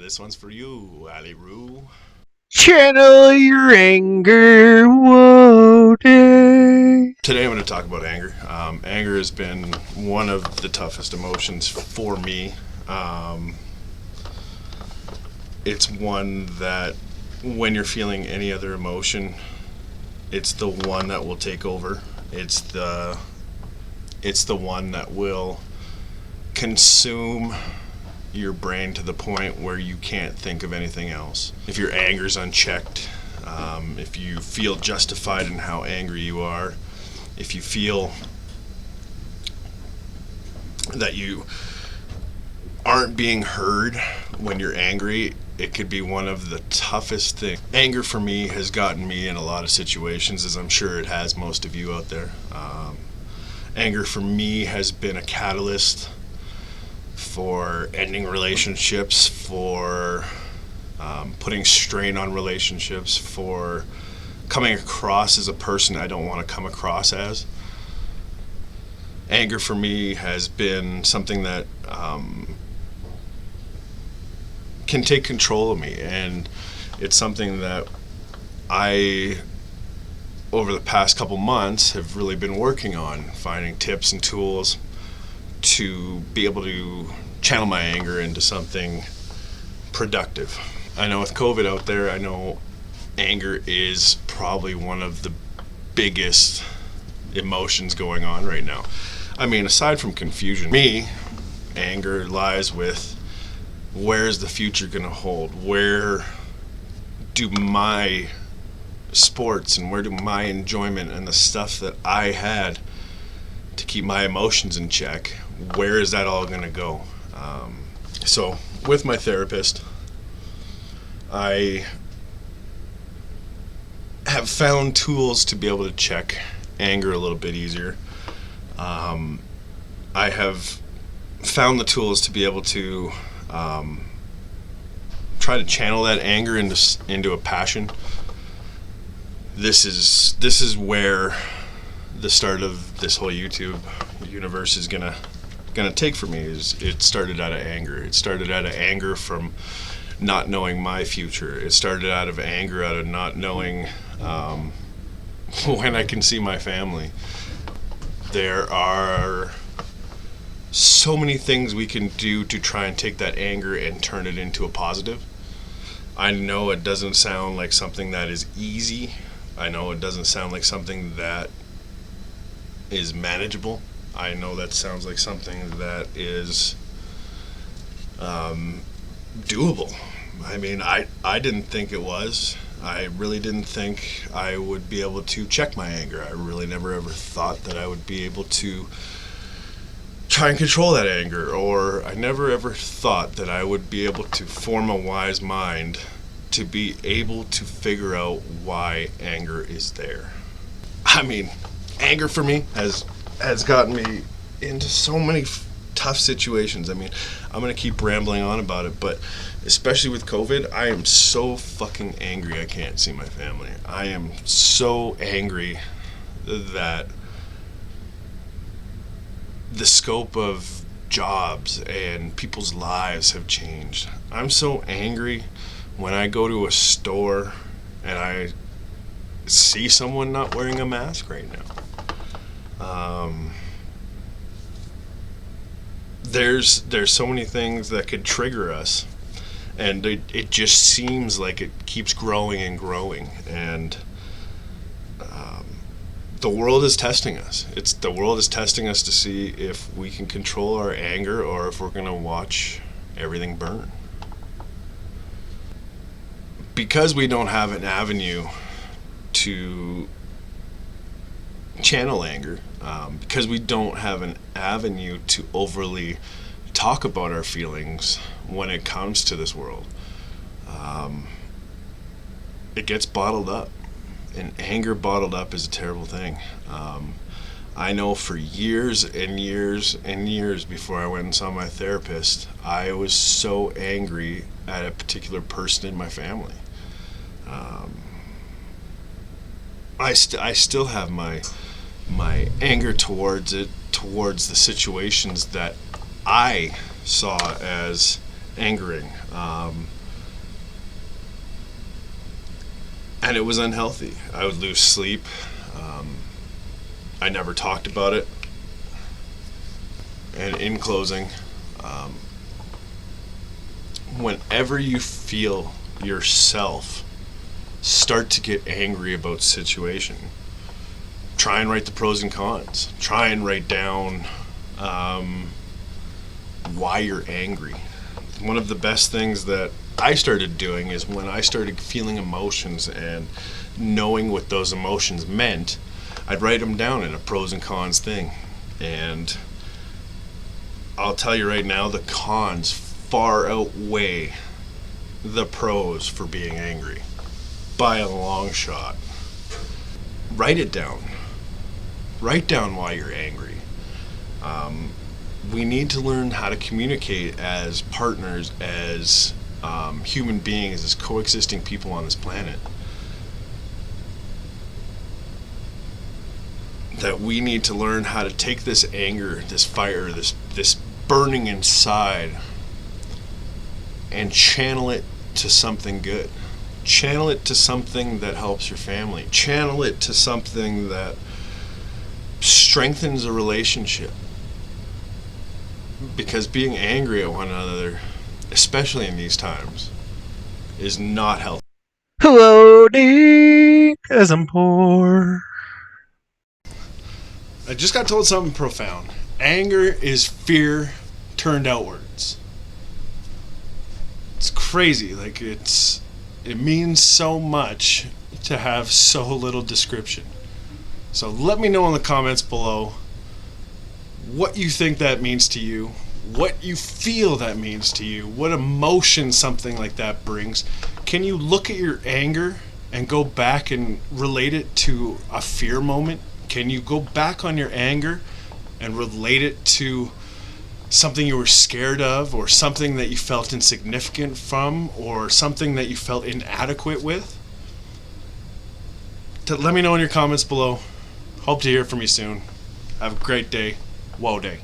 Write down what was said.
This one's for you, Ali Roo. Channel your anger, whoa, day. Today I'm going to talk about anger. Anger has been one of the toughest emotions for me. It's one that when you're feeling any other emotion, it's the one that will take over. It's the one that will consume your brain to the point where you can't think of anything else. If your anger's unchecked, if you feel justified in how angry you are, if you feel that you aren't being heard when you're angry, it could be one of the toughest things. Anger for me has gotten me in a lot of situations, as I'm sure it has most of you out there. Anger for me has been a catalyst for ending relationships, for putting strain on relationships, for coming across as a person I don't want to come across as. Anger for me has been something that can take control of me, and it's something that I, over the past couple months, have really been working on, finding tips and tools to be able to channel my anger into something productive. I know with COVID out there, I know anger is probably one of the biggest emotions going on right now. I mean, aside from confusion, me, anger lies with where's the future going to hold? Where do my sports and where do my enjoyment and the stuff that I had to keep my emotions in check, where is that all going to go? So with my therapist, I have found tools to be able to check anger a little bit easier. I have found the tools to be able to try to channel that anger into a passion. This is where the start of this whole YouTube universe is gonna take for me. Is it started out of anger. It started out of anger from not knowing my future. It started out of anger out of not knowing when I can see my family. There are so many things we can do to try and take that anger and turn it into a positive. I know it doesn't sound like something that is easy. I know it doesn't sound like something that is manageable. I know that sounds like something that is doable. I mean, I didn't think it was. I really didn't think I would be able to check my anger. I really never ever thought that I would be able to try and control that anger, or I never ever thought that I would be able to form a wise mind to be able to figure out why anger is there. I mean, anger for me has gotten me into so many tough situations. I mean, I'm going to keep rambling on about it, but especially with COVID, I am so fucking angry I can't see my family. I am so angry that the scope of jobs and people's lives have changed. I'm so angry when I go to a store and I see someone not wearing a mask right now. There's so many things that could trigger us, and it just seems like it keeps growing and growing, and the world is testing us. The world is testing us to see if we can control our anger or if we're going to watch everything burn. Because we don't have an avenue to channel anger, because we don't have an avenue to overly talk about our feelings when it comes to this world, it gets bottled up. And anger bottled up is a terrible thing. I know for years and years and years before I went and saw my therapist, I was so angry at a particular person in my family. I still have my anger towards the situations that I saw as angering. And it was unhealthy. I would lose sleep. I never talked about it. And in closing, whenever you feel yourself start to get angry about situation, try and write the pros and cons. Try and write down why you're angry. One of the best things that I started doing is when I started feeling emotions and knowing what those emotions meant, I'd write them down in a pros and cons thing. And I'll tell you right now, the cons far outweigh the pros for being angry by a long shot. Write it down. Write down why you're angry. We need to learn how to communicate as partners, as human beings, as coexisting people on this planet. That we need to learn how to take this anger, this fire, this burning inside, and channel it to something good. Channel it to something that helps your family. Channel it to something that strengthens a relationship. Because being angry at one another, especially in these times, is not healthy. Loading, 'cause I'm poor. I just got told something profound. Anger is fear turned outwards. It's crazy. Like it means so much to have so little description. So let me know in the comments below what you think that means to you, what you feel that means to you, what emotion something like that brings. Can you look at your anger and go back and relate it to a fear moment? Can you go back on your anger and relate it to something you were scared of, or something that you felt insignificant from, or something that you felt inadequate with? Let me know in your comments below. Hope to hear from you soon. Have a great day. Woe day.